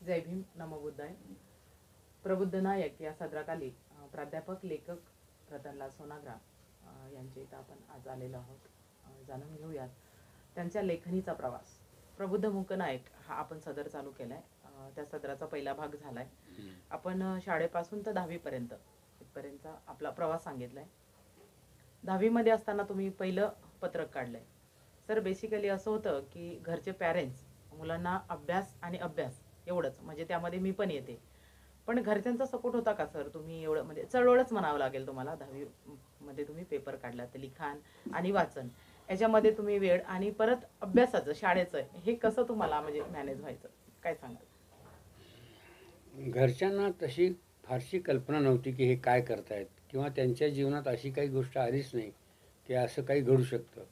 जय भीम, नमो बुद्धाय. प्रबुद्ध नायक या सदराखाली प्राध्यापक लेखक रतनलाल सोनाग्रा यांच्या इथं आपण आज आलेलो आहोत. जाणून घेऊयात त्यांच्या लेखणीचा प्रवास. प्रबुद्ध मूकनायक हा आपण सदर चालू केलाय. त्या सदराचा पहिला भाग झालाय. आपण शाळेपासून तर 10वी पर्यंत इथपर्यंतचा आपला प्रवास सांगितलाय. 10वी मध्ये असताना तुम्ही पहिलं पत्रक काढलंय. सर बेसिकली असं होतं की घरचे पॅरेंट्स मुलांना अभ्यास आणि अभ्यास एवढंच, म्हणजे त्यामध्ये मी पण येते. पण घरच्यांचा सपोर्ट होता का सर? तुम्ही एवढं म्हणजे चळवळच म्हणावं लागेल तुम्हाला. 10वी मध्ये तुम्ही पेपर काढला, तर लिखाण आणि वाचन याच्यामध्ये तुम्ही वेळ आणि परत अभ्यासाचं शाळेचं हे कसं तुम्हाला म्हणजे मॅनेज व्हायचं, काय सांगाल? घरच्यांना तशी फारशी कल्पना नव्हती की हे काय करतायत, किंवा त्यांच्या जीवनात अशी काही गोष्ट आलीच नाही की असं काही घडू शकतं.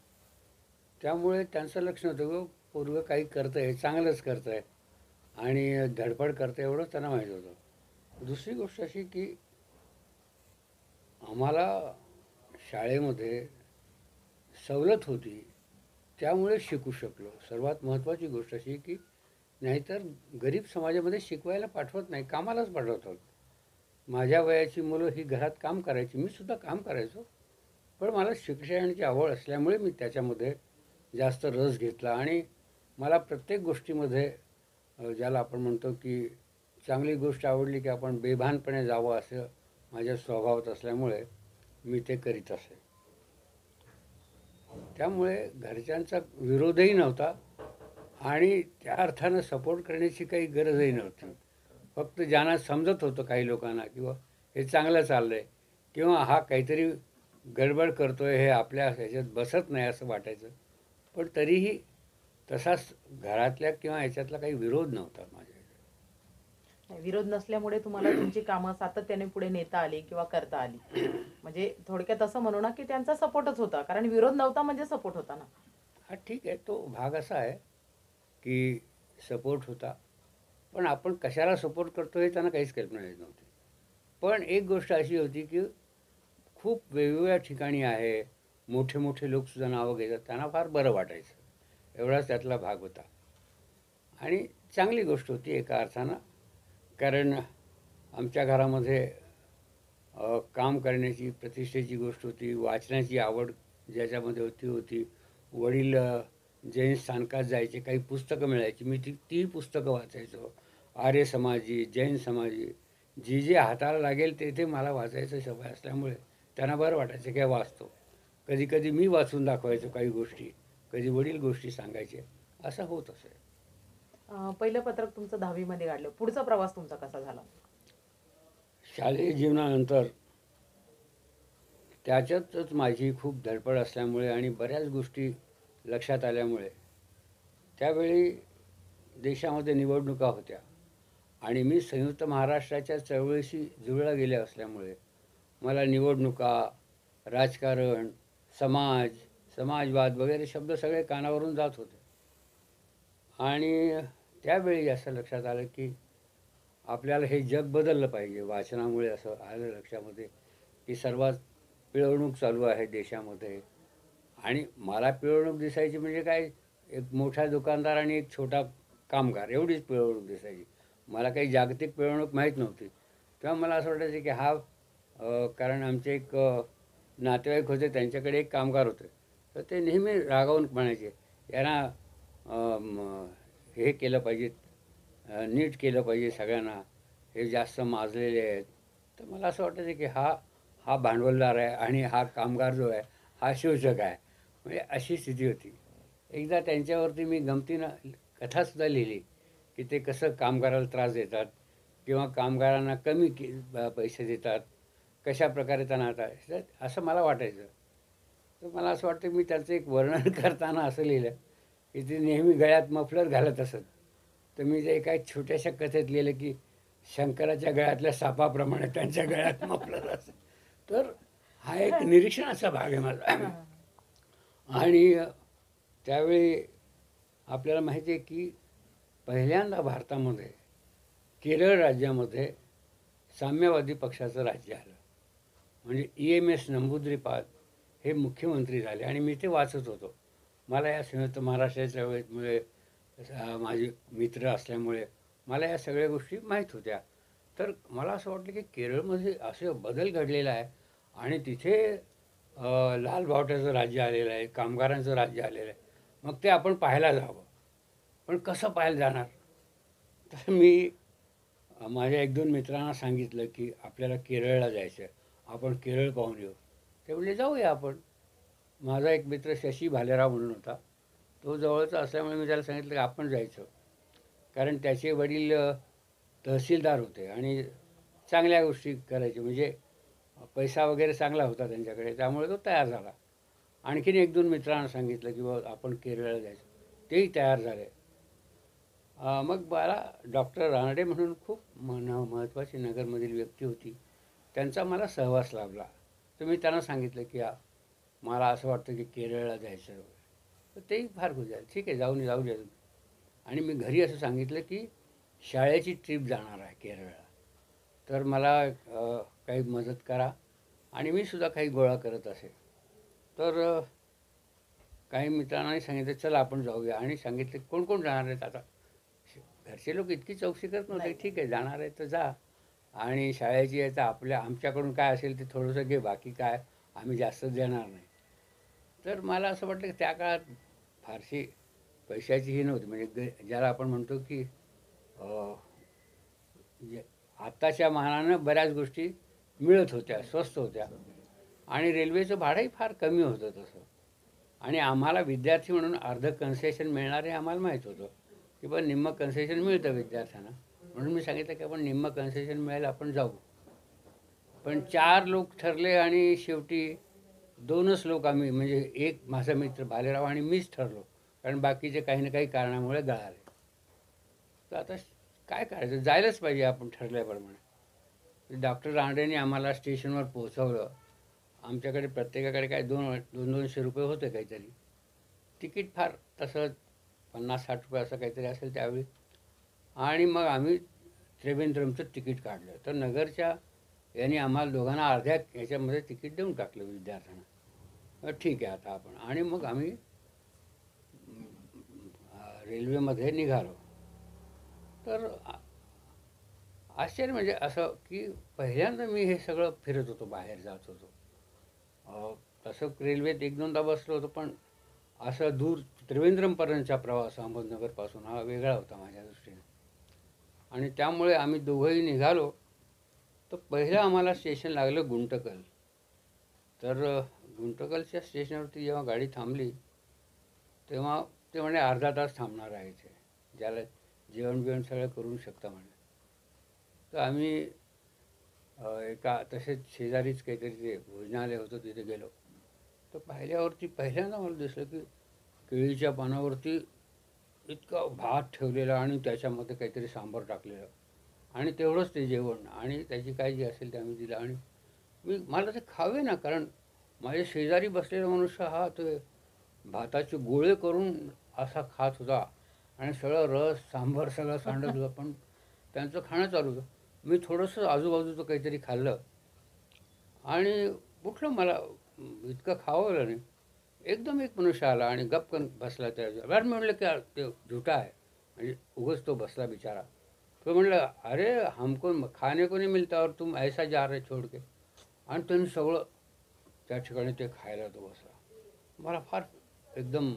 त्यामुळे त्यांचं लक्ष नव्हतं की पोरगं काही करतं आहे, चांगलंच करतं आहे आणि धडपड करतं एवढं त्यांना माहीत होतं. दुसरी गोष्ट अशी की आम्हाला शाळेमध्ये सवलत होती, त्यामुळे शिकू शकलो. सर्वात महत्त्वाची गोष्ट अशी की नाहीतर गरीब समाजामध्ये शिकवायला पाठवत नाही, कामालाच पाठवतात. माझ्या वयाची मुलं ही घरात काम करायची, मी सुद्धा काम करायचो. पण मला शिक्षणाची आवड असल्यामुळे मी त्याच्यामध्ये जास्त रस घेतला आणि मला प्रत्येक गोष्टीमध्ये ज्याला आपण म्हणतो की चांगली गोष्ट आवडली की आपण बेभानपणे जावं असं माझ्या स्वभावात असल्यामुळे मी ते करीत असे. त्यामुळे घरच्यांचा विरोधही नव्हता आणि त्या अर्थानं सपोर्ट करण्याची काही गरजही नव्हती. फक्त ज्यांना समजत होतं काही लोकांना किंवा हे चांगलं चाललं आहे किंवा हा काहीतरी गडबड करतो आहे, हे आपल्या ह्याच्यात बसत नाही असं वाटायचं. पण तरीही तसाच घरातल्या किंवा ह्याच्यातला काही विरोध नव्हता माझ्या. विरोध नसल्यामुळे तुम्हाला तुमची कामं सातत्याने पुढे नेता आली किंवा करता आली. म्हणजे थोडक्यात असं म्हणू ना की त्यांचा सपोर्टच होता, कारण विरोध नव्हता म्हणजे सपोर्ट होता ना. हा ठीक आहे, तो भाग असा आहे की सपोर्ट होता, पण आपण कशाला सपोर्ट करतो हे त्यांना काहीच कल्पना येत नव्हती. पण एक गोष्ट अशी होती की खूप वेगवेगळ्या ठिकाणी आहे, मोठे मोठे लोकसुद्धा नावं घेतात, त्यांना फार बरं वाटायचं. एवढाच त्यातला भाग होता आणि चांगली गोष्ट होती एका अर्थानं. कारण आमच्या घरामध्ये काम करण्याची प्रतिष्ठेची गोष्ट होती, वाचनाची आवड ज्याच्यामध्ये होती. वडील जैन स्थानकात जायचे, काही पुस्तकं मिळायची, मी ती पुस्तकं वाचायचो. आर्य समाजी, जैन समाजी, जी जी हाताला लागेल ते मला वाचायचं सवय असल्यामुळे त्यांना बरं वाटायचं की वाचतो. कधी कधी मी वाचून दाखवायचो काही गोष्टी, कधी वडील गोष्टी सांगायचे, असं होत असे. पहिलं पत्रक तुमचं 10वी मध्ये काढलं, पुढचा प्रवास तुमचा कसा झाला? शालेय जीवनानंतर त्याच्यातच माझी खूप धडपड असल्यामुळे आणि बऱ्याच गोष्टी लक्षात आल्यामुळे त्यावेळी देशामध्ये निवडणुका होत्या आणि मी संयुक्त महाराष्ट्राच्या चळवळीशी जुळला गेले असल्यामुळे मला निवडणुका, राजकारण, समाज, समाजवाद वगैरे शब्द सगळे कानावरून जात होते. आणि त्यावेळी असं लक्षात आलं की आपल्याला हे जग बदललं पाहिजे. वाचनामुळे असं आलं लक्षामध्ये की सर्वात पिळवणूक चालू आहे देशामध्ये. आणि मला पिळवणूक दिसायची म्हणजे काय, एक मोठा दुकानदार आणि एक छोटा कामगार एवढीच पिळवणूक दिसायची. मला काही जागतिक पिळवणूक माहीत नव्हती. तेव्हा मला असं वाटायचं की कारण आमचे एक नातेवाईक होते, त्यांच्याकडे एक कामगार होते. तर ते नेहमी रागावून म्हणायचे, यांना हे केलं पाहिजे, नीट केलं पाहिजे सगळ्यांना, हे जास्त माजलेले आहेत. तर मला असं वाटायचं की हा हा भांडवलदार आहे आणि हा कामगार जो आहे हा शोषक आहे. म्हणजे अशी स्थिती होती. एकदा त्यांच्यावरती मी गमतीनं कथासुद्धा लिहिली की ते कसं कामगाराला त्रास देतात किंवा कामगारांना पैसे देतात, कशा प्रकारे त्यांना आता असं मला वाटायचं. तर मला असं वाटतं मी त्याचं एक वर्णन करताना असं लिहिलं की ते नेहमी गळ्यात मफलर घालत असत. तर मी जे एका छोट्याशा कथेत लिहिलं की शंकराच्या गळ्यातल्या सापाप्रमाणे त्यांच्या गळ्यात मफलर असत. तर हा एक निरीक्षणाचा भाग आहे माझा. आणि त्यावेळी आपल्याला माहिती आहे की पहिल्यांदा भारतामध्ये केरळ राज्यामध्ये साम्यवादी पक्षाचं राज्य आलं. म्हणजे EMS नंबूद्रीपाद हे मुख्यमंत्री झाले आणि मी ते वाचत होतो. मला या संयुक्त महाराष्ट्राच्या चळवळीमुळे माझे मित्र असल्यामुळे मला या सगळ्या गोष्टी माहीत होत्या. तर मला असं वाटलं की केरळमध्ये असे बदल घडलेला आहे आणि तिथे लाल बावट्याचं राज्य आलेलं आहे, कामगारांचं राज्य आलेलं आहे. मग ते आपण पाहायला जावं. पण कसं पाहायला जाणार? तर मी माझ्या 1-2 मित्रांना सांगितलं की आपल्याला केरळला जायचं आहे. आपण केरळ पाहून येऊ. ते म्हणले जाऊया आपण. माझा एक मित्र शशी भालेराव म्हणून होता. तो जवळचा असल्यामुळे मी त्याला सांगितलं की आपण जायचं. कारण त्याचे वडील तहसीलदार होते आणि चांगल्या गोष्टी करायचे म्हणजे पैसा वगैरे चांगला होता त्यांच्याकडे, त्यामुळे तो तयार झाला. आणखीन 1-2 मित्रांना सांगितलं की बाबा आपण केरळला जायचं. तेही तयार झाले. मग मला डॉक्टर रानडे म्हणून खूप महत्त्वाची नगरमधील व्यक्ती होती. त्यांचा मला सहवास लाभला. तर मी त्यांना सांगितलं की मला असं वाटतं की केरळला जायचं वगैरे. तर तेही फार खुश झाले. ठीक आहे, जाऊ द्या तुम्ही. आणि मी घरी असं सांगितलं की शाळेची ट्रिप जाणार आहे केरळला. तर मला काही मदत करा आणि मी सुद्धा काही गोळा करत असे. तर काही मित्रांनाही सांगितलं चला आपण जाऊया आणि सांगितलं कोण कोण जाणार आहेत आता. घरचे लोक इतकी चौकशी करत नव्हते. नाही. ठीक आहे, जाणार आहे तर जा आणि शाळेची आहे तर आमच्याकडून काय असेल ते थोडंसं घे, बाकी काय आम्ही जास्त देणार नाही. तर मला असं वाटलं की त्या काळात फारशी पैशाची ही नव्हती म्हणजे ज्याला आपण म्हणतो की आत्ताच्या मानानं बऱ्याच गोष्टी मिळत होत्या, स्वस्त होत्या आणि रेल्वेचं भाडंही फार कमी होतं तसं. आणि आम्हाला विद्यार्थी म्हणून अर्धं कन्सेशन मिळणार हे आम्हाला माहीत होतं की पण निम्मं कन्सेशन मिळतं विद्यार्थ्यांना. म्हणून मी सांगितलं की आपण निम्मं कन्सेशन मिळेल आपण जाऊ. पण 4 लोक ठरले आणि शेवटी 2च लोक आम्ही म्हणजे एक माझा मित्र भालेराव आणि मीच ठरलो. कारण बाकीचे काही ना काही कारणामुळे गळाले. तर आता काय करायचं, जायलाच पाहिजे आपण ठरल्याप्रमाणे. डॉक्टर रानडेंनी आम्हाला स्टेशनवर पोहोचवलं. आमच्याकडे प्रत्येकाकडे काय 200-250 रुपये होते काहीतरी. तिकीट फार तसं 50-60 रुपये असं काहीतरी असेल त्यावेळी. आणि मग आम्ही त्रिवेंद्रमचं तिकीट काढलं. तर नगरच्या यांनी आम्हाला दोघांना अर्ध्या ह्याच्यामध्ये तिकीट देऊन टाकलं विद्यार्थ्यांना. ठीक आहे आता आपण आणि मग आम्ही रेल्वेमध्ये निघालो. तर आश्चर्य म्हणजे असं की पहिल्यांदा मी हे सगळं फिरत होतो, बाहेर जात होतो. तसं रेल्वेत 1-2दा बसलो होतो, पण असं दूर त्रिवेंद्रमपर्यंतचा प्रवास अहमदनगरपासून हा वेगळा होता माझ्या दृष्टीने. आणि त्यामुळे आम्ही दोघंही निघालो. तर पहिलं आम्हाला स्टेशन लागलं गुंटकल. तर गुंटकलच्या स्टेशनवरती जेव्हा गाडी थांबली तेव्हा ते म्हणे अर्धा तास थांबणार आहे इथे, ज्याला जेवण बिवण सगळं करू शकता म्हणे. तर आम्ही एका तसेच शेजारीच काहीतरी ते भोजनालय होतं तिथे गेलो. तर पाहिल्यावरती पहिल्यांदा मला दिसलं की केळीच्या पानावरती इतका भात ठेवलेला आणि त्याच्यामध्ये काहीतरी सांबार टाकलेलं आणि तेवढंच ते जेवण आणि त्याची काय जी असेल ते आम्ही दिलं. आणि मला ते खावे ना, कारण माझ्या शेजारी बसलेला मनुष्य हा ते भाताचे गोळे करून असा खात होता आणि सगळं रस सांबार सगळं सांडत होतं. पण त्यांचं खाणं चालू होतं. मी थोडंसं आजूबाजूचं काहीतरी खाल्लं आणि उठलं. मला इतकं खावलं नाही. एकदम एक मनुष्य आला आणि गपकन बसला त्या बरं. मी म्हणलं की ते झुटा आहे म्हणजे उगाच तो बसला बिचारा. तो म्हणलं अरे हमको खाने को नहीं मिलता और तुम ऐसा जा रहे छोड़ के. आणि त्यांनी सगळं त्या ठिकाणी ते खायला तो बसला. मला फार एकदम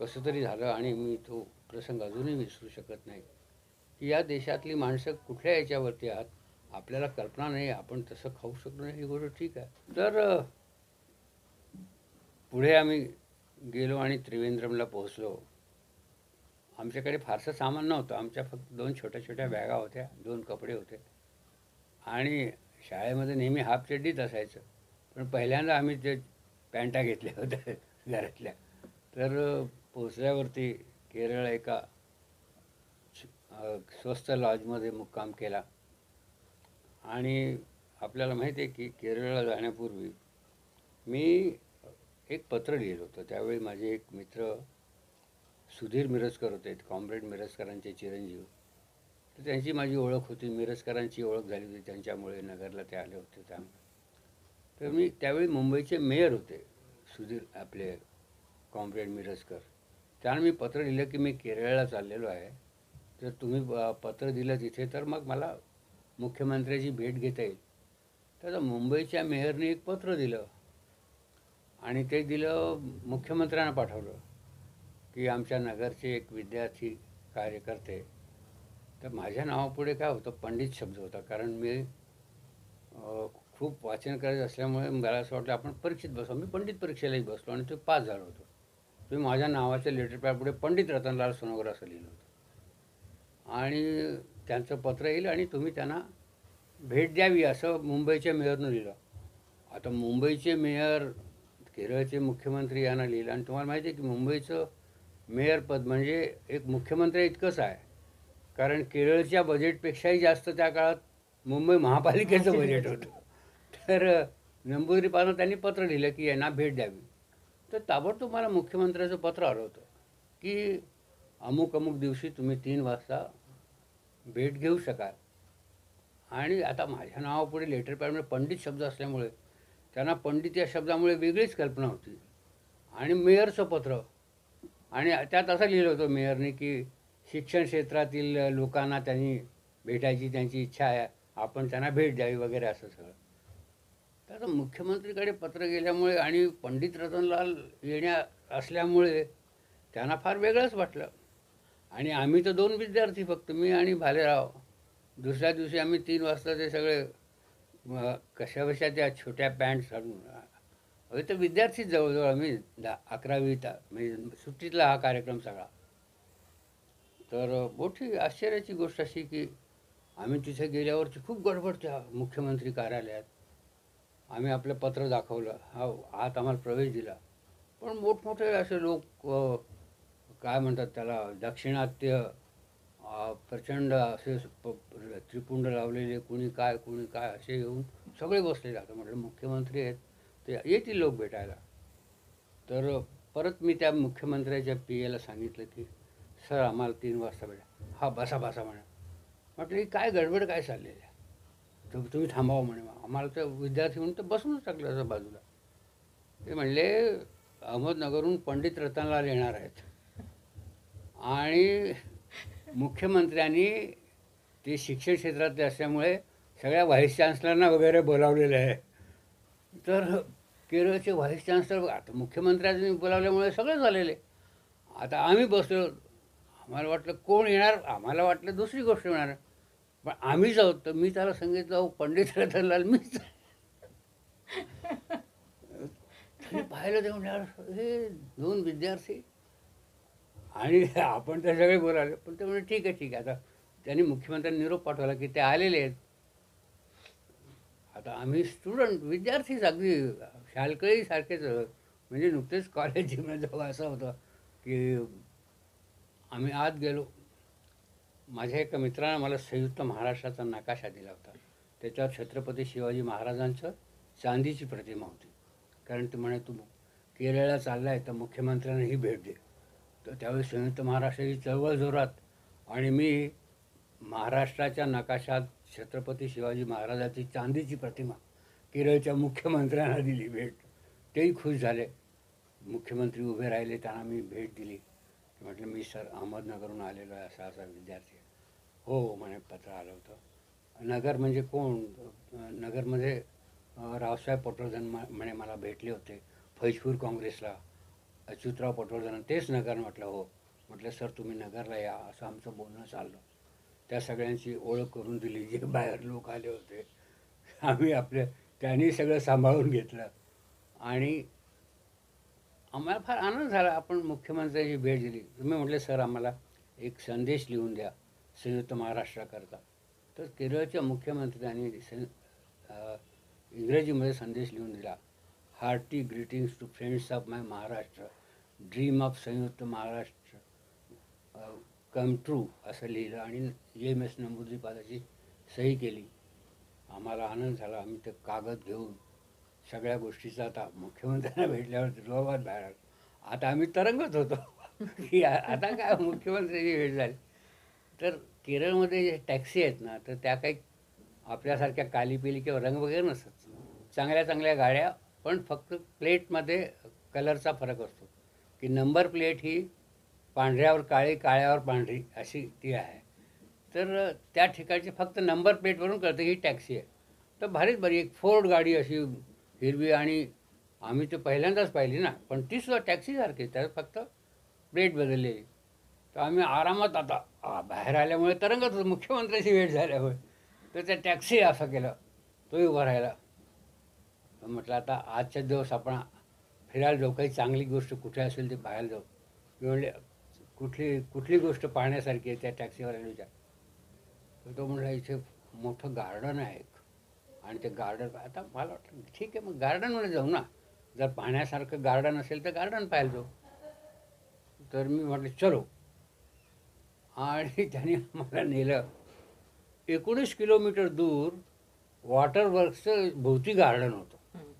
कसं तरी झालं आणि मी तो प्रसंग अजूनही विसरू शकत नाही की या देशातली माणसं कुठल्या याच्यावरती आहात आपल्याला कल्पना नाही. आपण तसं खाऊ शकतो नाही ही गोष्ट ठीक आहे. तर पुढे आम्ही गेलो आणि त्रिवेंद्रमला पोहोचलो. आमच्याकडे फारसं सामान नव्हतं. आमच्या फक्त 2 छोट्या छोट्या बॅगा होत्या, 2 कपडे होते आणि शाळेमध्ये नेहमी हाफ चड्डीच असायचं. पण पहिल्यांदा आम्ही ते पॅन्टा घेतल्या होत्या घरातल्या. तर पोचल्यावरती केरळ एका स्वस्त लॉजमध्ये मुक्काम केला. आणि आपल्याला माहिती आहे की केरळला जाण्यापूर्वी मी एक पत्र लिहिलं होतं. त्यावेळी माझे एक मित्र सुधीर मिरजकर होते, कॉम्रेड मिरजकरांचे चिरंजीव. तर त्यांची माझी ओळख होती, मिरजकरांची ओळख झाली होती त्यांच्यामुळे, नगरला ते आले होते त्यामुळे. तर मी त्यावेळी मुंबईचे मेयर होते सुधीर आपले कॉम्रेड मिरजकर. त्यांना मी पत्र लिहिलं की मी केरळला चाललेलो आहे जर तुम्ही पत्र दिलं तिथे तर मग मला मुख्यमंत्र्याची भेट घेता येईल. तर मुंबईच्या मेयरने एक पत्र दिलं आणि ते दिलं मुख्यमंत्र्यांना पाठवलं की आमच्या नगरचे एक विद्यार्थी कार्यकर्ते. तर माझ्या नावापुढे काय होतं, पंडित शब्द होता. कारण मी खूप वाचन करायचं असल्यामुळे मला असं वाटलं आपण परीक्षेत बसू. मी पंडित परीक्षेलाही बसलो आणि ते पास झालो होतो. मी माझ्या नावाच्या लेटर पॅडपुढे पंडित रतनलाल सोनोग्रा असं लिहिलं होतं आणि त्यांचं पत्र येईल आणि तुम्ही त्यांना भेट द्यावी असं मुंबईच्या मेयरनं लिहिलं. आता मुंबईचे मेयर, केरळचे मुख्यमंत्री यांना लिहिलं आणि तुम्हाला माहिती आहे की मुंबईचं मेयर पद म्हणजे एक मुख्यमंत्री इतकंच आहे. कारण केरळच्या बजेटपेक्षाही जास्त त्या काळात मुंबई महापालिकेचं बजेट होतं. तर नंबूदिरीपासून त्यांनी पत्र लिहिलं की यांना भेट द्यावी. तर ताबडतोब मला मुख्यमंत्र्याचं पत्र आलं होतं की अमुक अमुक दिवशी तुम्ही 3 वाजता भेट घेऊ शकाल. आणि आता माझ्या नावापुढे लेटर पॅडमध्ये पंडित शब्द असल्यामुळे त्यांना पंडित या शब्दामुळे वेगळीच कल्पना होती. आणि मेयरचं पत्र आणि त्यात असं लिहिलं होतं मेयरने की शिक्षण क्षेत्रातील लोकांना त्यांनी भेटायची त्यांची इच्छा आहे, आपण त्यांना भेट द्यावी वगैरे असं सगळं. तर आता मुख्यमंत्रीकडे पत्र गेल्यामुळे आणि पंडित रतनलाल येण्या असल्यामुळे त्यांना फार वेगळंच वाटलं. आणि आम्ही तर 2 विद्यार्थी फक्त, मी आणि भालेराव. दुसऱ्या दिवशी आम्ही 3 वाजता ते सगळे कशाबशा त्या छोट्या पॅन्ट घालून, हवे तर विद्यार्थीच जवळजवळ आम्ही 11वी म्हणजे सुट्टीतला हा कार्यक्रम सगळा. तर मोठी आश्चर्याची गोष्ट अशी की आम्ही तिथे गेल्यावरची खूप गडबड त्या मुख्यमंत्री कार्यालयात. आम्ही आपलं पत्र दाखवलं, हा आत आम्हाला प्रवेश दिला. पण मोठमोठे असे लोक, काय म्हणतात त्याला, दाक्षिणात्य, प्रचंड असे त्रिपुंड लावलेले, कुणी काय असे येऊन सगळे बसले जातं. म्हटलं मुख्यमंत्री आहेत, ते येतील लोक भेटायला. तर परत मी त्या मुख्यमंत्र्याच्या पी.एला सांगितलं की सर आम्हाला 3 वाजता भेटा. हा बसा बसा म्हणा. म्हटलं ही काय गडबड काय चाललेली आहे, तर तुम्ही थांबावं म्हणे. आम्हाला तर विद्यार्थी म्हणून तर बसूनच टाकलं असं बाजूला. ते म्हणले अहमदनगरहून पंडित रतनलाल येणार आहेत आणि मुख्यमंत्र्यांनी ते शिक्षण क्षेत्रातले असल्यामुळे सगळ्या व्हाईस चान्सलरना वगैरे बोलावलेलं आहे. तर केरळचे व्हाईस चान्सलर, आता मुख्यमंत्र्यांनी बोलावल्यामुळे सगळं झालेलं आहे. आता आम्ही बसलो, आम्हाला वाटलं कोण येणार, आम्हाला वाटलं दुसरी गोष्ट येणार, पण आम्हीच आहोत. तर मी त्याला सांगितलं, अहो पंडित रतनलाल मीच. त्यांनी पाहिलं ते म्हणल्यावर हे 2 विद्यार्थी आणि आपण तर सगळे बोलावले. पण ते म्हणजे ठीक आहे ठीक आहे. आता त्यांनी मुख्यमंत्र्यांनी निरोप पाठवला की ते आलेले आहेत. आता आम्ही स्टुडंट, विद्यार्थीच अगदी शालकळीसारखेच, म्हणजे नुकतेच कॉलेज जिमला जावं असं होतं की आम्ही आत गेलो. माझ्या एका मित्रानं मला संयुक्त महाराष्ट्राचा नकाशा दिला होता. त्याच्यावर छत्रपती शिवाजी महाराजांचं चांदीची प्रतिमा होती. कारण ते म्हणे तू केरळला चालला आहे तर मुख्यमंत्र्यांनाही भेट दे. तर त्यावेळी संयुक्त महाराष्ट्राची चळवळ जोरात आणि मी महाराष्ट्राच्या नकाशात छत्रपती शिवाजी महाराजांची चांदीची प्रतिमा केरळच्या मुख्यमंत्र्यांना दिली भेट. तेही खुश झाले. मुख्यमंत्री उभे राहिले, त्यांना मी भेट दिली. म्हटलं मी सर अहमदनगरहून आलेलो आहे, असा असा विद्यार्थी आहे. हो म्हणे पत्र आलं होतं. नगर म्हणजे कोण? नगरमध्ये रावसाहेब पटवर्धन म्हणे मला भेटले होते फैजपूर काँग्रेसला. अच्युतराव पटवर्धन तेच नगर. म्हटलं हो. म्हटलं सर तुम्ही नगरला या, असं आमचं बोलणं चाललं. त्या सगळ्यांची ओळख करून दिली, जे बाहेर लोक आले होते. आम्ही आपल्या त्यांनी सगळं सांभाळून घेतलं आणि आम्हाला फार आनंद झाला. आपण मुख्यमंत्र्यांची भेट दिली. तुम्ही म्हटले सर आम्हाला एक संदेश लिहून द्या संयुक्त महाराष्ट्राकरता. तर केरळच्या मुख्यमंत्र्यांनी इंग्रजीमध्ये संदेश लिहून दिला. Hearty greetings to friends of my Maharashtra, dream of Samyukta Maharashtra come true असं लिहिलं आणि EMS नंबूद्रीपादाची सही केली. आम्हाला आनंद झाला. आम्ही ते कागद घेऊन सगळ्या गोष्टीचा आता मुख्यमंत्र्यांना भेटल्यावर जोरात बाहेर आलो. आता आम्ही तरंगत होतो की आता काय मुख्यमंत्र्यांची भेट झाली. तर केरळमध्ये जे टॅक्सी आहेत ना, तर त्या काही आपल्यासारख्या कालीपिली किंवा रंग वगैरे नसतात. चांगल्या चांगल्या गाड्या, पण फक्त प्लेटमध्ये कलरचा फरक असतो की नंबर प्लेट ही पांढऱ्यावर काळी, काळ्यावर पांढरी अशी ती आहे. तर त्या ठिकाणची फक्त नंबर प्लेटवरून कळतं ही टॅक्सी आहे. तर भारीच बरी एक फोर्ड गाडी अशी हिरवी, आणि आम्ही ते पहिल्यांदाच पाहिली ना, पण ती सुद्धा टॅक्सीसारखी, त्यात फक्त प्लेट बदललेली. तर आम्ही आरामात आता बाहेर आल्यामुळे तरंगत होतो, मुख्यमंत्र्याची भेट झाल्यामुळे. तर त्या टॅक्सी असं केलं, तोही उभा राहिला. तर म्हटलं आता आजच्या दिवस आपण फिरायला जाऊ, काही चांगली गोष्ट कुठे असेल ते पाहायला जाऊ. मी म्हणले कुठली कुठली गोष्ट पाहण्यासारखी आहे, त्या टॅक्सीवाल्याला विचार. तर तो म्हणला इथे मोठं गार्डन आहे एक, आणि ते गार्डन आता मला वाटलं ठीक आहे, मग गार्डनमध्ये जाऊ ना, जर पाहण्यासारखं गार्डन असेल तर गार्डन पाहायला जाऊ. तर मी म्हटलं चलो, आणि त्याने मला नेलं 19 किलोमीटर दूर वॉटर वर्क्सचं भोवती गार्डन होतं. हम्म.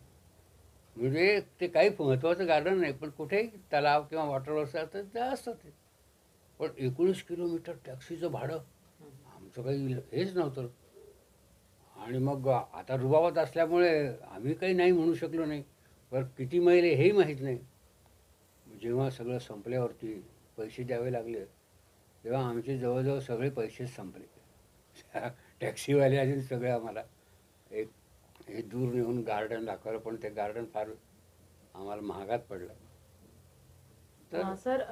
म्हणजे ते काही महत्त्वाचं गार्डन नाही, पण कुठेही तलाव किंवा वॉटर वर्क्स असतं ते असतं ते. पण 19 किलोमीटर टॅक्सीचं भाडं आमचं काही हेच नव्हतं. आणि मग आता रुबाबात असल्यामुळे आम्ही काही नाही म्हणू शकलो नाही. बरं किती मैल आहे हेही माहीत नाही. जेव्हा सगळं संपल्यावरती पैसे द्यावे लागले, तेव्हा आमचे जवळजवळ सगळे पैसेच संपले. टॅक्सीवाल्याने सगळे आम्हाला एक हे दूर नेऊन गार्डन दाखवलं, पण ते गार्डन फार आम्हाला महागात पडलं. तर सर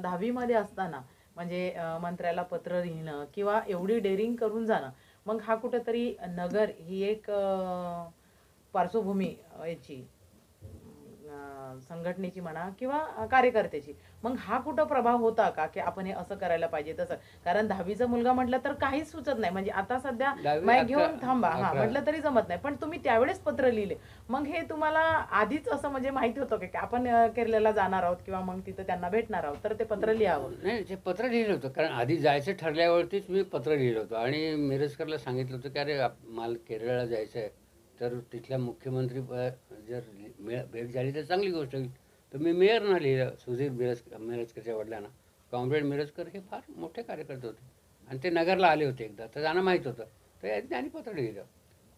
10वी मध्ये असताना म्हणजे मंत्र्याला पत्र लिहिणं किंवा एवढी डेअरिंग करून जाणं, मग हा कुठेतरी नगर ही एक पार्श्वभूमी याची संघटनेची म्हणा किंवा कार्यकर्त्याची, मग हा कुठं प्रभाव होता का की आपण हे असं करायला पाहिजे तसं? कारण 10वीचा मुलगा म्हटलं तर काहीच सुचत नाही, म्हणजे आता सध्या 10वी माईक 11 घेऊन थांबा हा 11 म्हटलं तरी जमत नाही, पण तुम्ही त्यावेळेस पत्र लिहिले. मग हे तुम्हाला आधीच असं म्हणजे माहिती होतं की आपण केरळला जाणार आहोत किंवा मग तिथं त्यांना भेटणार आहोत, तर ते पत्र लिहावं? नाही, ते पत्र लिहिलं होतं, कारण आधी जायचं ठरल्यावरतीच मी पत्र लिहिलं होतं, आणि मिरजकरला सांगितलं होतं की अरे मला केरळला जायचं आहे, तर तिथल्या मुख्यमंत्री जर भेट झाली तर चांगली गोष्ट होईल. तर मी मेयरना लिहिलं, सुधीर मिरजकरच्या वडिलांना. कॉम्रेड मिरजकर हे फार मोठे कार्यकर्ते होते, आणि ते नगरला आले होते एकदा, तर त्यांना माहीत होतं. तर त्यांनी पत्र लिहिलं.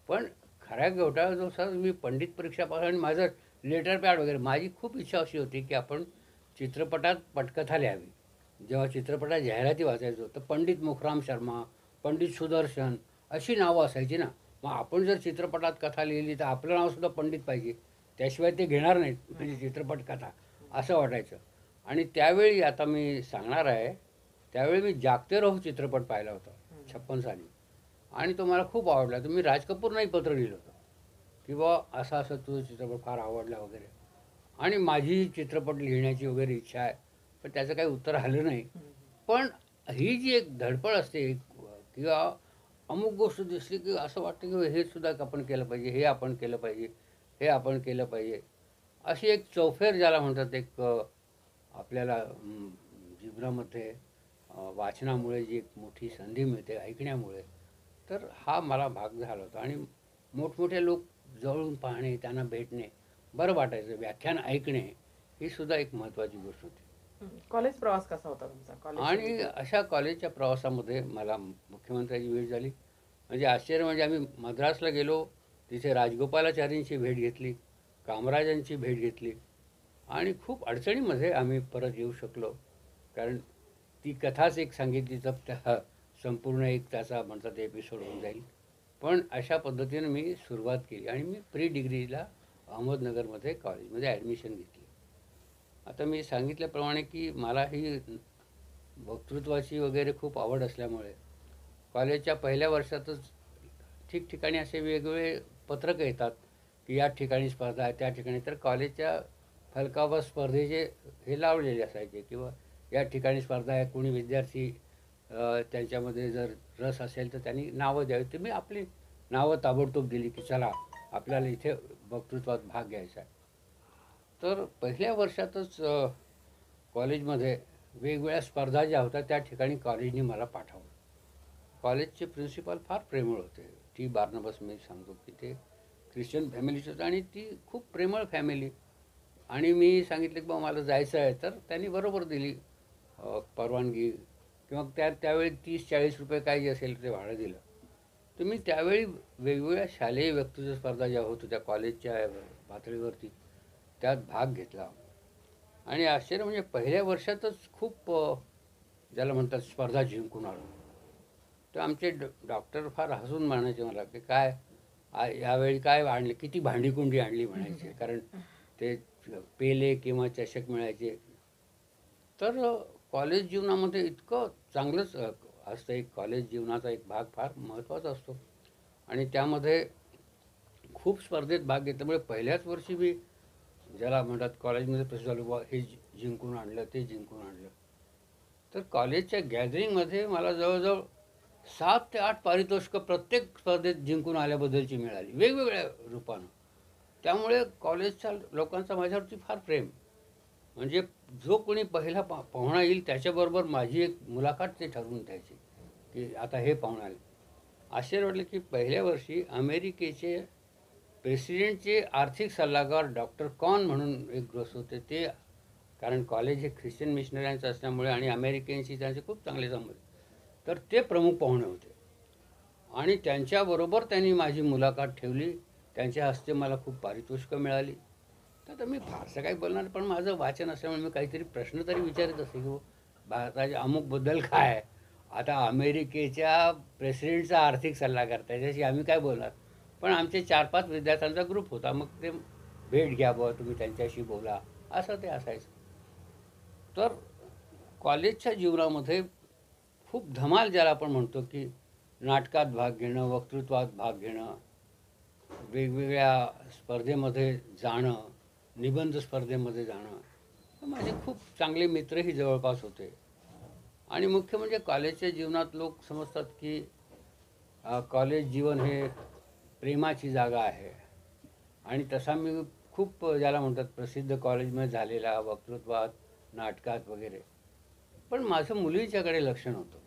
पण खऱ्या घोटाळ्यानुसार मी पंडित परीक्षा पास, आणि माझं लेटर पॅड वगैरे, माझी खूप इच्छा अशी होती की आपण चित्रपटात पटकथा लिहावी. जेव्हा चित्रपटात जाहिराती वाचायचो तर पंडित मुखराम शर्मा, पंडित सुदर्शन अशी नावं असायची ना. मग आपण जर चित्रपटात कथा लिहिली तर आपलं नावसुद्धा पंडित पाहिजे, त्याशिवाय ते घेणार नाहीत म्हणजे चित्रपट कथा, असं वाटायचं. आणि त्यावेळी आता मी सांगणार आहे, त्यावेळी मी जागते रहू चित्रपट पाहिला होता 56 साली, आणि तो मला खूप आवडला. तर मी राज कपूरनाही पत्र लिहिलं होतं की बा असं असं तुझं चित्रपट फार आवडला वगैरे, आणि माझी चित्रपट लिहिण्याची वगैरे इच्छा आहे. पण त्याचं काही उत्तर आलं नाही. पण ही जी एक धडपड असते किंवा अमुक गोष्ट दिसली की असं वाटतं की हे सुद्धा आपण केलं पाहिजे, हे आपण केलं पाहिजे, हे आपण केलं पाहिजे. अशी एक चौफेर ज्याला म्हणतात, एक आपल्याला जीवनामध्ये वाचनामुळे जी एक मोठी संधी मिळते ऐकण्यामुळे, तर हा मला भाग झाला होता. आणि मोठमोठे लोक जवळून पाहणे, त्यांना भेटणे, बरं वाटायचं. व्याख्यान ऐकणे ही सुद्धा एक महत्त्वाची गोष्ट होती. कॉलेज प्रवास कसा होता तुमचा? आणि कॉलेज अशा कॉलेजच्या प्रवासामध्ये मला मुख्यमंत्र्यांची भेट झाली. म्हणजे आश्चर्य म्हणजे आम्ही मद्रासला गेलो, तिथे राजगोपालाचारींची भेट घेतली, कामराजांची भेट घेतली, आणि खूप अडचणीमध्ये आम्ही परत येऊ शकलो. कारण ती कथाच एक सांगितली तर त्या संपूर्ण एक त्याचा म्हणतात एपिसोड होऊन जाईल. पण अशा पद्धतीनं मी सुरुवात केली, आणि मी प्री डिग्रीला अहमदनगरमध्ये कॉलेजमध्ये ॲडमिशन घेतली. आता मी सांगितल्याप्रमाणे की मला ही वक्तृत्वाची वगैरे खूप आवड असल्यामुळे कॉलेजच्या पहिल्या वर्षातच ठिकठिकाणी असे वेगवेगळे पत्रकं येतात की या ठिकाणी स्पर्धा आहे, त्या ठिकाणी. तर कॉलेजच्या फलकावर स्पर्धेचे हे लावलेले असायचे, किंवा या ठिकाणी स्पर्धा आहे, कोणी विद्यार्थी त्यांच्यामध्ये जर रस असेल तर त्यांनी नावं द्यावी. तर मी आपली नावं ताबडतोब दिली की चला आपल्याला इथे वक्तृत्वात भाग घ्यायचा आहे. तर पहिल्या वर्षातच कॉलेजमध्ये वेगवेगळ्या स्पर्धा ज्या होत्या त्या ठिकाणी कॉलेजने मला पाठवलं. कॉलेजचे प्रिन्सिपल फार प्रेमळ होते. टी बार्नबस मी सांगतो की ते ख्रिश्चन फॅमिलीचे होते, आणि ती खूप प्रेमळ फॅमिली. आणि मी सांगितलं की बा मला जायचं आहे, तर त्यांनी बरोबर दिली परवानगी, किंवा त्यावेळी 30-40 रुपये काय जे असेल ते भाडं दिलं. तर मी त्यावेळी वेगवेगळ्या शालेय वक्तृत्व स्पर्धा ज्या होत होत्या कॉलेजच्या पातळीवरती, त्यात भाग घेतला. आणि आश्चर्य म्हणजे पहिल्या वर्षातच खूप ज्याला म्हणतात स्पर्धा जिंकून आलो. तर आमचे डॉक्टर फार हसून म्हणायचे मला की काय यावेळी काय आणले, किती भांडीकुंडी आणली म्हणायचे. कारण ते पेले किंवा चषक मिळायचे. तर कॉलेज जीवनामध्ये इतकं चांगलंच असतं. एक कॉलेज जीवनाचा एक भाग फार महत्त्वाचा असतो आणि त्यामध्ये खूप स्पर्धेत भाग घेतल्यामुळे पहिल्याच वर्षी मी ज्याला म्हणतात कॉलेजमध्ये कसं झालं बुवा, हे जिंकून आणलं, ते जिंकून आणलं. तर कॉलेजच्या गॅदरिंगमध्ये मला जवळजवळ 7 ते 8 पारितोषिकं प्रत्येक स्पर्धेत जिंकून आल्याबद्दलची मिळाली, वेगवेगळ्या रूपानं. त्यामुळे कॉलेजच्या लोकांचा माझ्यावरती फार प्रेम. म्हणजे जो कोणी पहिला पाहुणा येईल त्याच्याबरोबर माझी एक मुलाखत ते ठरवून द्यायची की आता हे पाहुणा आले. आश्चर्य वाटलं की पहिल्या वर्षी अमेरिकेचे प्रेसिडेंटचे आर्थिक सल्लागार डॉक्टर कॉन म्हणून एक ग्रोस होते. ते कारण कॉलेज हे ख्रिश्चन मिशनऱ्यांचं असल्यामुळे आणि अमेरिकेशी त्यांचे खूप चांगले संबंध, तर ते प्रमुख पाहुणे होते आणि त्यांच्याबरोबर त्यांनी माझी मुलाखत ठेवली. त्यांच्या हस्ते मला खूप पारितोषिकं मिळाली. तर आता मी फारसं काही बोलणार, पण माझं वाचन असल्यामुळे मी काहीतरी प्रश्न तरी विचारत असे की भारताच्या अमुकबद्दल काय. आता अमेरिकेच्या प्रेसिडेंटचा आर्थिक सल्लागार, त्याच्याशी आम्ही काय बोलणार. पण आमचे 4-5 विद्यार्थ्यांचा ग्रुप होता. मग ते भेट घ्या बुवा, तुम्ही त्यांच्याशी बोला, असं ते असायचं. तर कॉलेजच्या जीवनामध्ये खूप धमाल ज्याला आपण म्हणतो की नाटकात भाग घेणं, वक्तृत्वात भाग घेणं, वेगवेगळ्या स्पर्धेमध्ये जाणं, निबंध स्पर्धेमध्ये जाणं. तर माझे खूप चांगले मित्रही जवळपास होते. आणि मुख्य म्हणजे कॉलेजच्या जीवनात लोक समजतात की कॉलेज जीवन हे प्रेमाची जागा आहे. आणि तसा मी खूप ज्याला म्हणतात प्रसिद्ध कॉलेजमध्ये झालेला, वक्तृत्वात, नाटकात वगैरे. पण माझं मुलीच्याकडे लक्ष नव्हतं.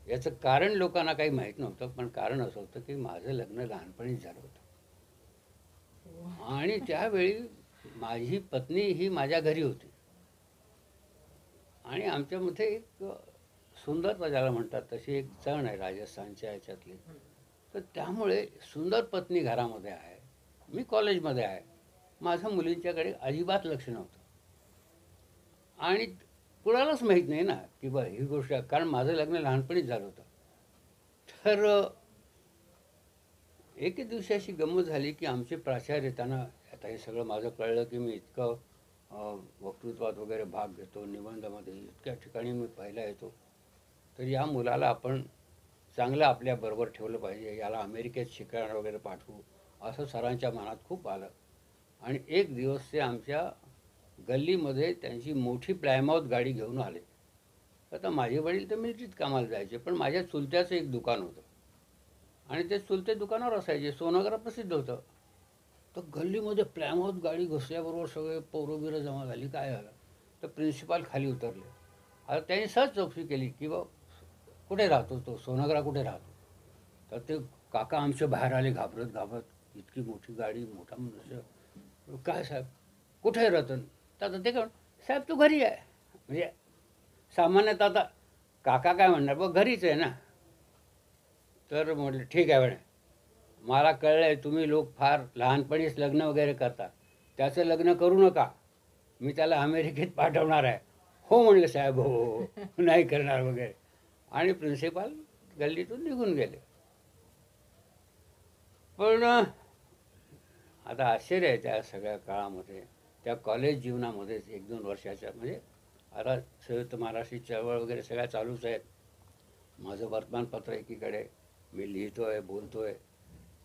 याचं कारण लोकांना काही माहीत नव्हतं, पण कारण असं होतं की माझं लग्न लहानपणीच झालं होतं. आणि त्यावेळी माझी पत्नी ही माझ्या घरी होती आणि आमच्यामध्ये एक सुंदरता ज्याला म्हणतात तशी एक सण आहे राजस्थानच्या ह्याच्यातली. तर त्यामुळे सुंदर पत्नी घरामध्ये आहे, मी कॉलेजमध्ये आहे, माझं मुलींच्याकडे अजिबात लक्ष नव्हतं. आणि कुणालाच माहीत नाही ना की बरं ही गोष्ट, कारण माझं लग्न लहानपणीच झालं होतं. तर एके दिवशी अशी गंमत झाली की आमचे प्राचार्य, त्यांना आता हे सगळं माझं कळलं की मी इतकं वक्तृत्वात वगैरे भाग घेतो, निबंधामध्ये इतक्या ठिकाणी मी पहिला येतो, तर या मुलाला आपण चांगलं आपल्याबरोबर ठेवलं पाहिजे, याला अमेरिकेत शिकायला वगैरे पाठवू, असं सरांच्या मनात खूप आलं. आणि एक दिवस ते आमच्या गल्लीमध्ये त्यांची मोठी प्लायमाउथ गाडी घेऊन आले. आता माझे वडील तर मिलिटरीत कामाला जायचे, पण माझ्या चुलत्याचं एक दुकान होतं आणि ते चुलते दुकानावर असायचे. सोनोग्राफ प्रसिद्ध होतं. तर गल्लीमध्ये प्लायमाउथ गाडी घुसल्याबरोबर सगळे पोरं बिरं जमा झाली. काय झालं, तर प्रिन्सिपाल खाली उतरले. आता त्यांनी सहज चौकशी केली की बा कुठे राहतो तो, सोनोग्राफ कुठे राहतो. तर ते काका आमच्या बाहेर आले घाबरत घाबरत, इतकी मोठी गाडी, मोठा मनुष्य. काय साहेब कुठे आहे रतन. तर आता ते काय, साहेब तू घरी आहे. म्हणजे सामान्यतः आता काका काय म्हणणार, बघ घरीच आहे ना. तर म्हटलं ठीक आहे म्हणे, मला कळलं आहे तुम्ही लोक फार लहानपणीच लग्न वगैरे करता, त्याचं लग्न करू नका, मी त्याला अमेरिकेत पाठवणार आहे. हो म्हणलं साहेब, हो हो नाही करणार वगैरे. आणि प्रिन्सिपाल गल्लीतून निघून गेले. पण आता आश्चर्य आहे त्या सगळ्या काळामध्ये, त्या कॉलेज जीवनामध्येच 1-2 वर्षाच्या, म्हणजे आता संयुक्त महाराष्ट्र चळवळ वगैरे सगळ्या चालूच आहेत. माझं वर्तमानपत्र एकीकडे, मी लिहितो आहे, बोलतो आहे,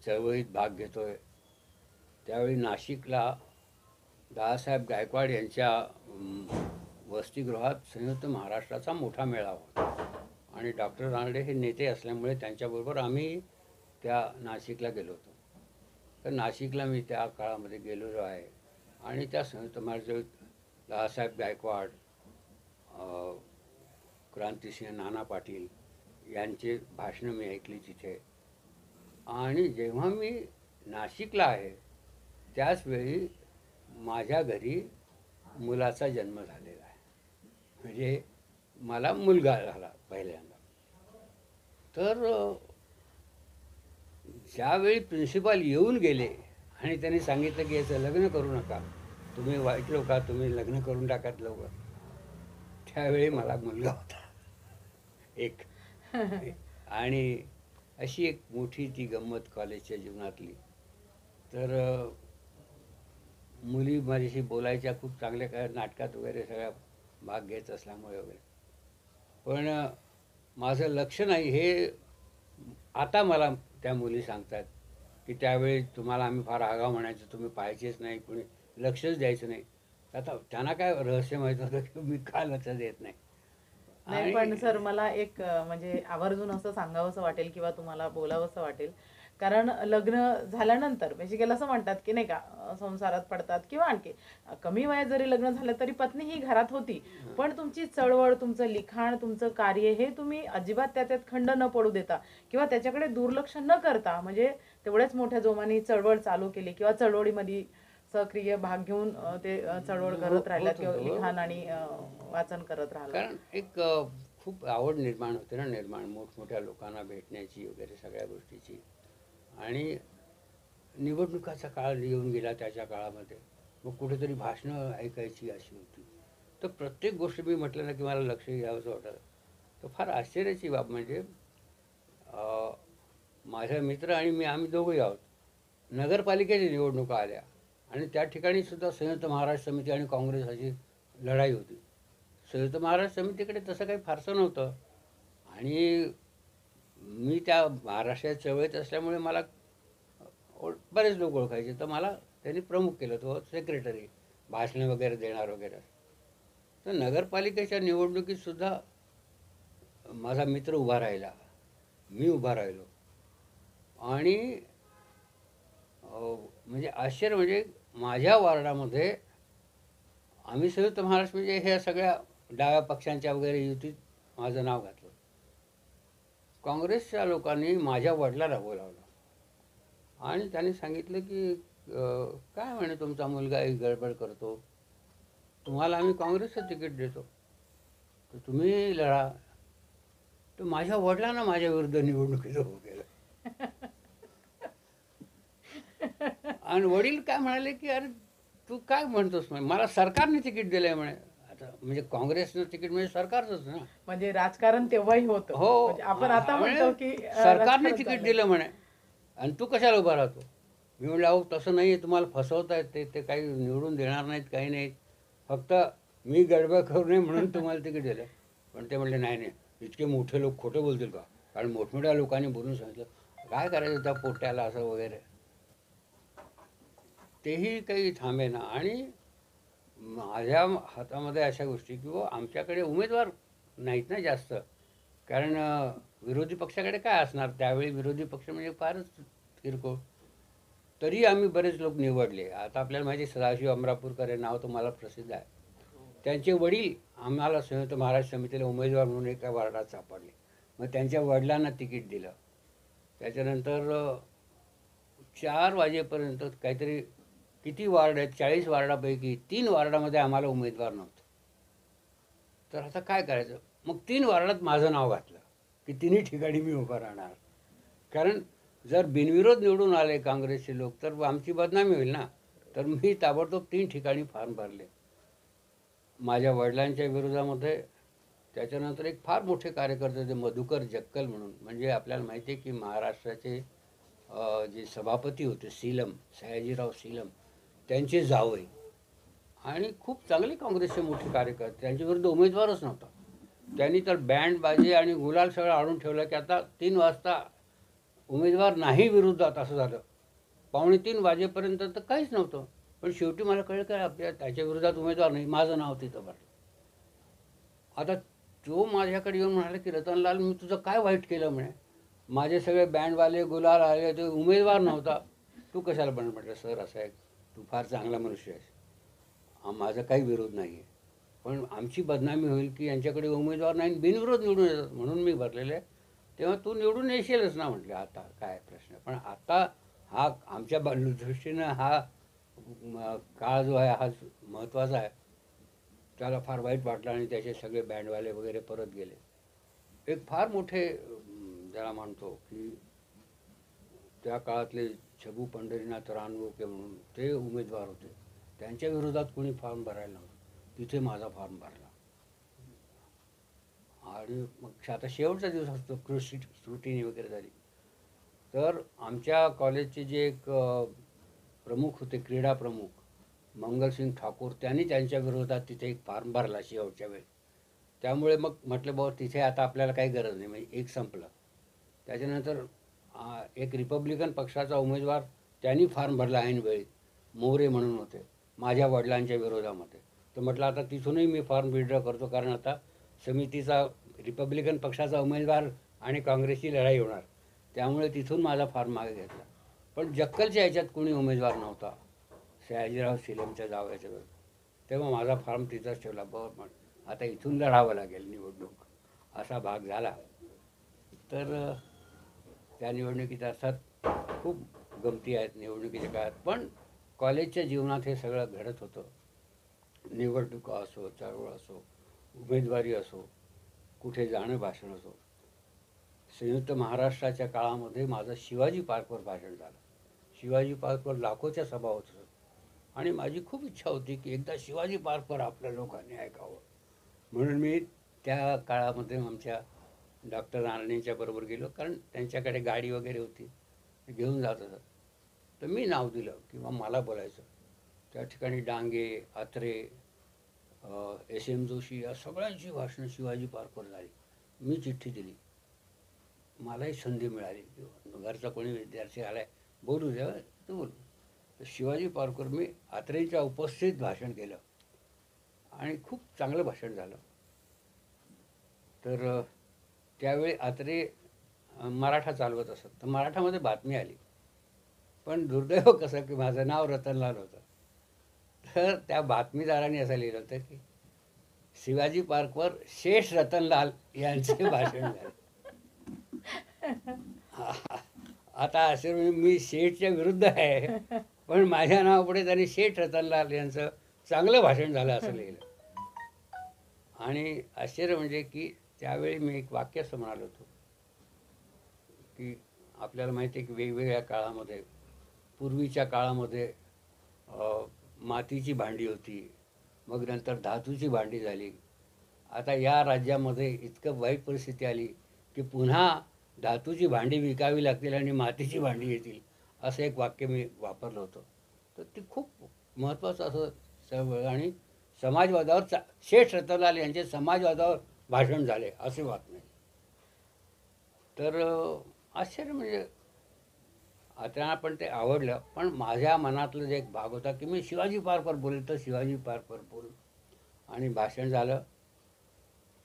चळवळीत भाग घेतो आहे. त्यावेळी नाशिकला दादासाहेब गायकवाड यांच्या वसतिगृहात संयुक्त महाराष्ट्राचा मोठा मेळावा होता आणि डॉक्टर रानडे हे नेते असल्यामुळे त्यांच्याबरोबर आम्ही त्या नाशिकला गेलो होतो. तर नाशिकला मी त्या काळामध्ये गेलेलो आहे आणि त्या संयुक्त महाराष्ट्र दादासाहेब गायकवाड, क्रांतिसिंह नाना पाटील यांचे भाषणं मी ऐकली तिथे. आणि जेव्हा मी नाशिकला आहे त्याचवेळी माझ्या घरी मुलाचा जन्म झालेला आहे. म्हणजे मला मुलगा झाला पहिल्यांदा. तर ज्यावेळी प्रिन्सिपाल येऊन गेले आणि त्यांनी सांगितलं की याचं लग्न करू नका, तुम्ही वाईट लोक, तुम्ही लग्न करून टाकात लवकर, त्यावेळी मला मुलगा होता एक. आणि अशी एक मोठी ती गंमत कॉलेजच्या जीवनातली. तर मुली माझ्याशी बोलायच्या, खूप चांगल्या काय नाटकात वगैरे सगळ्या भाग घेत असल्यामुळे वगैरे. पण माझं लक्ष नाही हे आता मला त्या मुली सांगतात, की त्यावेळी तुम्हाला आम्ही फार आगाऊ म्हणायचो, तुम्ही पाहायचेच नाही, कोणी लक्षच द्यायचं नाही. आता त्यांना काय रहस्य माहीत होतं की मी का लक्ष देत नाही. नाही पण आणि सर मला एक म्हणजे आवर्जून असं सांगावंसं वाटेल किंवा तुम्हाला बोलावंसं वाटेल. कारण लग्न झाल्यानंतर बेसिकली असं म्हणतात की नाही का संसारात पडतात किंवा आणखी कमी वयात जरी लग्न झालं तरी पत्नी ही घरात होती. पण तुमची चळवळ, तुमचं लिखाण, तुमचं कार्य हे तुम्ही अजिबात त्याच्यात खंड न पडू देता किंवा त्याच्याकडे दुर्लक्ष न करता म्हणजे तेवढ्याच मोठ्या जोमाने चळवळ चालू केली किंवा चळवळीमध्ये सक्रिय भाग घेऊन ते चळवळ करत राहिलात होत किंवा होतं. लिखाण आणि वाचन करत राहिलात. कारण एक खूप आवड निर्माण होते ना, मोठमोठ्या लोकांना भेटण्याची वगैरे सगळ्या गोष्टीची. आणि निवडणुकाचा काळ येऊन गेला त्याच्या काळामध्ये. मग कुठेतरी भाषणं ऐकायची अशी होती. तर प्रत्येक गोष्ट मी म्हटलं ना, की मला लक्ष घ्यावंसं वाटतं. तर फार आश्चर्याची बाब म्हणजे अ, माझा मित्र आणि मी आम्ही दोघंही आहोत. नगरपालिकेच्या निवडणुका आल्या आणि त्या ठिकाणी सुद्धा संयुक्त महाराष्ट्र समिती आणि काँग्रेस अशी लढाई होती. संयुक्त महाराष्ट्र समितीकडे तसं काही फारसं नव्हतं आणि मी त्या महाराष्ट्रात चळवळीत असल्यामुळे मला बरेच लोक ओळखायचे. तर मला त्यांनी प्रमुख केलं, तो सेक्रेटरी, भाषणे वगैरे देणार वगैरे. तर नगरपालिकेच्या निवडणुकीत सुद्धा माझा मित्र उभा राहिला, मी उभा राहिलो आणि म्हणजे आश्चर्य म्हणजे माझ्या वार्डामध्ये आम्ही संयुक्त महाराष्ट्र म्हणजे ह्या सगळ्या डाव्या पक्षांच्या वगैरे युतीत माझं नाव घातलं. काँग्रेसच्या लोकांनी माझ्या वडिलाला बोलावलं आणि त्यांनी सांगितलं की काय म्हणे तुमचा मुलगा एक गडबड करतो, तुम्हाला आम्ही काँग्रेसचं तिकीट देतो, तर तुम्ही लढा. तर माझ्या वडिलांना माझ्या विरुद्ध निवडणुकीत उभं केलं. आणि वडील काय म्हणाले की अरे तू काय म्हणतोस, म्हणे मला सरकारने तिकीट दिलंय म्हणे. आता म्हणजे काँग्रेसनं तिकीट म्हणजे सरकारचंच ना. म्हणजे राजकारण तेव्हाही होतं. हो, म्हणजे आपण आता म्हणजे म्हणतो की सरकारने राजकारण तिकीट चाललंय. दिलं म्हणे आणि तू कशाला उभा राहतो. मी म्हणलं अहो तसं नाही आहे, तुम्हाला फसवतायत, ते ते काही निवडून देणार नाहीत, काही नाहीत, फक्त मी गडबड करू नये म्हणून तुम्हाला तिकीट दिलं. पण ते म्हणले नाही नाही, इतके मोठे लोक खोटं बोलतील का. कारण मोठमोठ्या लोकांनी बोलून सांगितलं काय करायचं त्या पोट्याला असं वगैरे. तेही काही थांबेना आणि माझ्या हातामध्ये अशा गोष्टी किंवा आमच्याकडे उमेदवार नाहीत ना जास्त. कारण विरोधी पक्षाकडे काय असणार त्यावेळी, विरोधी पक्ष म्हणजे फारच किरकोळ. तरी आम्ही बरेच लोक निवडले. आता आपल्याला माहिती आहे सदाशिव अमरापूरकर हे नाव तुम्हाला प्रसिद्ध आहे. त्यांचे वडील आम्हाला संयुक्त महाराष्ट्र समितीला उमेदवार म्हणून एका वार्डात सापडले. मग त्यांच्या वडिलांना तिकीट दिलं. त्याच्यानंतर 4 वाजेपर्यंत काहीतरी किती वार्ड आहेत, 40 वार्डापैकी 3 वार्डामध्ये आम्हाला उमेदवार नव्हतं. तर आता काय करायचं. मग 3 वार्डात माझं नाव घातलं की तिन्ही ठिकाणी मी उभा राहणार. कारण जर बिनविरोध निवडून आले काँग्रेसचे लोक तर आमची बदनामी होईल ना. तर मी ताबडतोब 3 ठिकाणी फॉर्म भरले माझ्या वडिलांच्या विरोधामध्ये. त्याच्यानंतर एक फार मोठे कार्यकर्ते होते मधुकर जक्कल म्हणून, म्हणजे आपल्याला माहिती आहे की महाराष्ट्राचे जे सभापती होते सीलम, सयाजीराव सीलम, त्यांचे जावई आणि खूप चांगले काँग्रेसचे मोठे कार्यकर्ते, त्यांच्या विरुद्ध उमेदवारच नव्हता. त्यांनी तर बँड बाजी आणि गुलाल सगळं आणून ठेवलं की आता 3 वाजता उमेदवार नाही विरोधात असं झालं. 2:45 वाजेपर्यंत तर काहीच नव्हतं. पण शेवटी मला कळलं काय आपल्या त्याच्या विरोधात उमेदवार नाही, माझं नाव तिथं भरलं. आता तो माझ्याकडे येऊन म्हणाला की रतनलाल मी तुझं काय वाईट केलं म्हणे, माझे सगळे बँडवाले गुलाल आले, ते उमेदवार नव्हता, तू कशाला बन. म्हटलं सर असं आहे, तू फार चांगला मनुष्य आहेस, माझा काही विरोध नाही आहे, पण आमची बदनामी होईल की यांच्याकडे उमेदवार नाही बिनविरोध निवडून येतात म्हणून मी भरलेलं आहे. तेव्हा तू निवडून येशीलच ना. म्हटलं आता काय प्रश्न. पण आता हा आमच्या दृष्टीनं हा काळ जो आहे हा महत्त्वाचा आहे. त्याला फार वाईट वाटलं आणि त्याचे सगळे बँडवाले वगैरे परत गेले. एक फार मोठे ज्याला म्हणतो की त्या काळातले छगू पंढरीनाथ रानवोके म्हणून ते उमेदवार होते. त्यांच्या विरोधात कोणी फॉर्म भरायला नव्हतं, तिथे माझा फॉर्म भरला आणि मग आता शेवटचा दिवस असतो, स्क्रुटिनी वगैरे झाली. तर आमच्या कॉलेजचे जे एक प्रमुख होते, क्रीडा प्रमुख मंगलसिंग ठाकूर, त्यांनी त्यांच्या विरोधात तिथे एक फॉर्म भरला शेवटच्या वेळी. त्यामुळे मग म्हटलं बाबा तिथे आता आपल्याला काही गरज नाही, म्हणजे एक संपलं. त्याच्यानंतर एक रिपब्लिकन पक्षाचा उमेदवार त्यांनी फॉर्म भरला ऐनवेळी, मोरे म्हणून होते, माझ्या वडिलांच्या विरोधामध्ये. तर म्हटलं आता तिथूनही मी फॉर्म विड्रॉ करतो, कारण आता समितीचा रिपब्लिकन पक्षाचा उमेदवार आणि काँग्रेसची लढाई होणार, त्यामुळे तिथून माझा फॉर्म मागे घेतला. पण जक्कलच्या ह्याच्यात कोणी उमेदवार नव्हता सयाजीराव सिलेमच्या जावयाच्या वेळेस, तेव्हा माझा फॉर्म तिथंच ठेवला. बरं, आता इथून लढावं लागेल निवडणूक, असा भाग झाला. तर त्या निवडणुकीत अर्थात खूप गमती आहेत निवडणुकीच्या काळात, पण कॉलेजच्या जीवनात हे सगळं घडत होतं. निवडणुका असो, चळवळ असो, उमेदवारी असो, कुठे जाणं, भाषण असो. संयुक्त महाराष्ट्राच्या काळामध्ये माझं शिवाजी पार्कवर भाषण झालं. शिवाजी पार्कवर लाखोच्या सभा होत असत आणि माझी खूप इच्छा होती की एकदा शिवाजी पार्कवर आपल्या लोकांनी ऐकावं. म्हणून मी त्या काळामध्ये आमच्या डॉक्टर राणेंच्या बरोबर गेलो, कारण त्यांच्याकडे गाडी वगैरे होती, घेऊन जात असत. तर मी नाव दिलं किंवा मला बोलायचं. त्या ठिकाणी डांगे, अत्रे, एस एम जोशी या सगळ्यांची भाषणं शिवाजी पार्कवर झाली. मी चिठ्ठी दिली, मलाही संधी मिळाली, घरचा कोणी विद्यार्थी आलाय, बोलू द्या, तर बोलू. तर शिवाजी पार्कवर मी अत्रेंच्या उपस्थित भाषण केलं आणि खूप चांगलं भाषण झालं. तर त्यावेळी अत्रे मराठा चालवत असत, तर मराठामध्ये बातमी आली. पण दुर्दैव कसं की माझं नाव रतनलाल होतं. तर त्या बातमीदारांनी असं लिहिलं होतं की शिवाजी पार्कवर शेष रतनलाल यांचे भाषण झाले. आता असे मी शेठच्या विरुद्ध आहे, पण माझ्या नावापुढे त्यांनी शेठ रतनलाल यांचं चांगलं भाषण झालं असं लिहिलं. आणि आश्चर्य म्हणजे की त्यावेळी मी एक वाक्य असं म्हणालो होतो की आपल्याला माहिती आहे की वेगवेगळ्या काळामध्ये, पूर्वीच्या काळामध्ये मातीची भांडी होती, मग नंतर धातूची भांडी झाली. आता या राज्यामध्ये इतकं वाईट परिस्थिती आली की पुन्हा धातूची भांडी विकावी लागतील आणि मातीची भांडी येतील, असं एक वाक्य मी वापरलं होतं. तर ते खूप महत्त्वाचं असं चळवळ आणि समाजवादावर शेठ रतनलाल यांचे समाजवादावर भाषण झाले असे बातमी. तर आश्चर्य म्हणजे त्यांना पण ते आवडलं. पण माझ्या मनातलं जे एक भाग होता की मी शिवाजी पार्कवर बोलेल तर शिवाजी पार्कवर बोल, आणि भाषण झालं.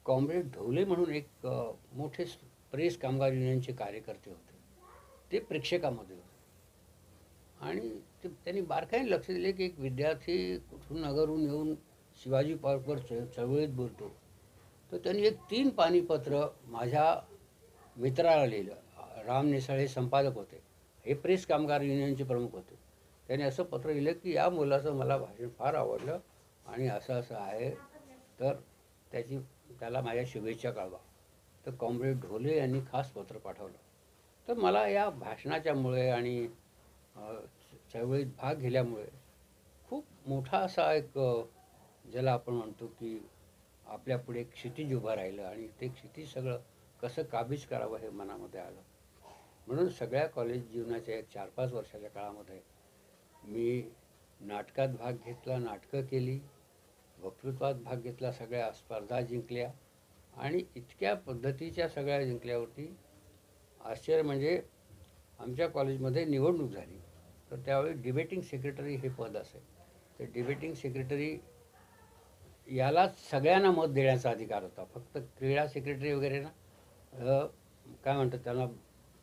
कॉम्रेड ढोले म्हणून एक मोठे प्रेस कामगार युनियनचे कार्यकर्ते होते, ते प्रेक्षकामध्ये होते. आणि त्यांनी बारकाईने लक्ष दिले की एक विद्यार्थी कुठून नगरहून येऊन शिवाजी पार्कवर चळवळीत बोलतो. तर त्यांनी एक 3 पानी पत्र माझ्या मित्राला लिहिलं. राम निसाळे संपादक होते, हे प्रेस कामगार युनियनचे प्रमुख होते. त्यांनी असं पत्र लिहिलं की या मुलाचं मला भाषण फार आवडलं आणि असं असं आहे, तर त्याला माझ्या शुभेच्छा कळवा. तर कॉम्रेड ढोले यांनी खास पत्र पाठवलं. तर मला या भाषणाच्यामुळे आणि चळवळीत भाग घेतल्यामुळे खूप मोठा असा एक ज्याला आपण म्हणतो की आपल्यापुढे एक क्षितिज उभं राहिलं आणि ते क्षितिज सगळं कसं काबीज करावं हे मनामध्ये आलं. म्हणून सगळ्या कॉलेज जीवनाच्या एक 4-5 वर्षाच्या काळामध्ये मी नाटकात भाग घेतला, नाटकं केली, वक्तृत्वात भाग घेतला, सगळ्या स्पर्धा जिंकल्या आणि इतक्या पद्धतीच्या सगळ्या जिंकल्यावरती आश्चर्य म्हणजे आमच्या कॉलेजमध्ये निवडणूक झाली. तर त्यावेळी डिबेटिंग सेक्रेटरी हे पद असे. तर डिबेटिंग सेक्रेटरी याला सगळ्यांना मत देण्याचा अधिकार होता. फक्त क्रीडा सेक्रेटरी वगैरे ना काय म्हणतात त्याला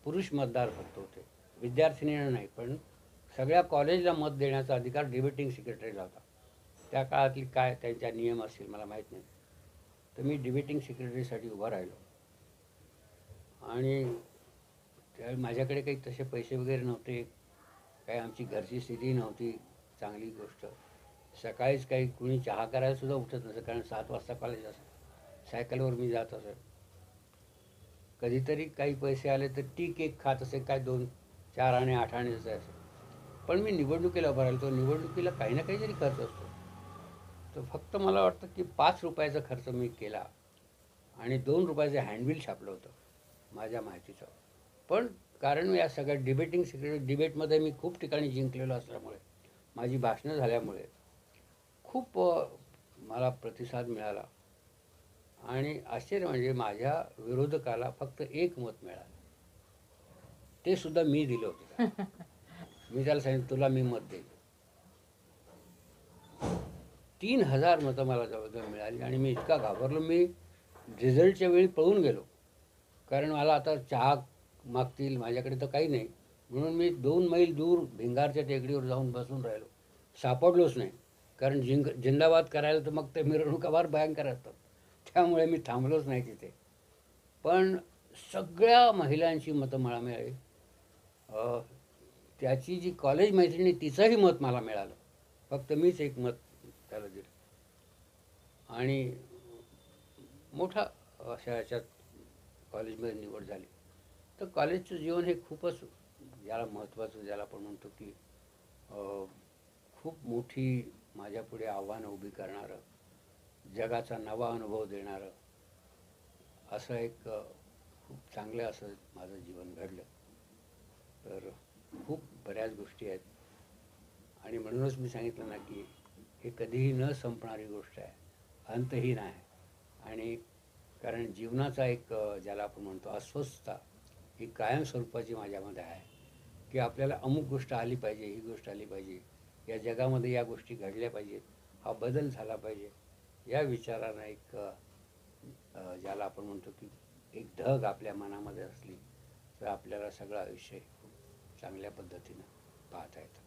पुरुष मतदार फक्त होते, विद्यार्थिनींना नाही. पण सगळ्या कॉलेजला मत देण्याचा अधिकार डिबेटिंग सेक्रेटरीला होता. त्या काळातली काय त्यांच्या नियम असतील मला माहीत नाही. तर मी डिबेटिंग सेक्रेटरीसाठी उभा राहिलो आणि त्यावेळी माझ्याकडे काही तसे पैसे वगैरे नव्हते, काही आमची घरची स्थिती नव्हती चांगली गोष्ट. सकाळीच काही कुणी चहा करायला सुद्धा उठत नसतं, कारण 7 वाजता कॉलेज असं. सायकलवर मी जात असे. कधीतरी काही पैसे आले तर टी केक खात असे, काय 2-4 आणे 8 आणे असे. पण मी निवडणुकीला उभा राहिलो. तो निवडणुकीला काही ना काहीतरी खर्च असतो. तर फक्त मला वाटतं की 5 रुपयाचा खर्च मी केला आणि 2 रुपयाचं हँडबिल छापलं होतं माझ्या माहितीचं. पण कारण मी या सगळ्या डिबेटिंग सिक्रेट डिबेटमध्ये मी खूप ठिकाणी जिंकलेलो असल्यामुळे, माझी भाषणं झाल्यामुळे खूप मला प्रतिसाद मिळाला. आणि आश्चर्य म्हणजे माझ्या विरोधकाला फक्त 1 मत मिळालं. ते सुद्धा मी दिलं होतं त्याला. मी त्याला सांगितलं, तुला मी मत देईन. 3000 मतं मला जवळजवळ मिळाली आणि मी इतका घाबरलो, मी रिझल्टच्या वेळी पळून गेलो. कारण मला आता चहा मागतील, माझ्याकडे तर काही नाही. म्हणून मी 2 मैल दूर भिंगारच्या टेकडीवर जाऊन बसून राहिलो. सापडलोच नाही. कारण जिंदाबाद करायला तर मग ते मिरवणुका फार भयंकर असतात. त्यामुळे मी थांबलोच नाही तिथे. पण सगळ्या महिलांची मतं मला मिळाली. त्याची जी कॉलेज मैत्रिणी तिचंही मत मला मिळालं. फक्त मीच 1 मत त्याला दिलं. आणि मोठा अशा ह्याच्यात कॉलेजमध्ये निवड झाली. तर कॉलेजचं जीवन हे खूपच ज्याला महत्त्वाचं, ज्याला आपण म्हणतो की खूप मोठी माझ्यापुढे आव्हानं उभी करणारं, जगाचा नवा अनुभव देणारं असं एक खूप चांगलं असं माझं जीवन घडलं. तर खूप बऱ्याच गोष्टी आहेत आणि म्हणूनच मी सांगितलं ना की हे कधीही न संपणारी गोष्ट आहे, अंतहीन आहे. आणि कारण जीवनाचा एक ज्याला आपण म्हणतो अस्वस्थता ही कायमस्वरूपाची माझ्यामध्ये आहे की आपल्याला अमुक गोष्ट आली पाहिजे, ही गोष्ट आली पाहिजे, या जगामध्ये या गोष्टी घडल्या पाहिजेत, हा बदल झाला पाहिजे. या विचारानं एक ज्याला आपण म्हणतो की एक धग आपल्या मनामध्ये असली तर आपल्याला सगळं आयुष्य खूप चांगल्या पद्धतीनं पाहता येतं.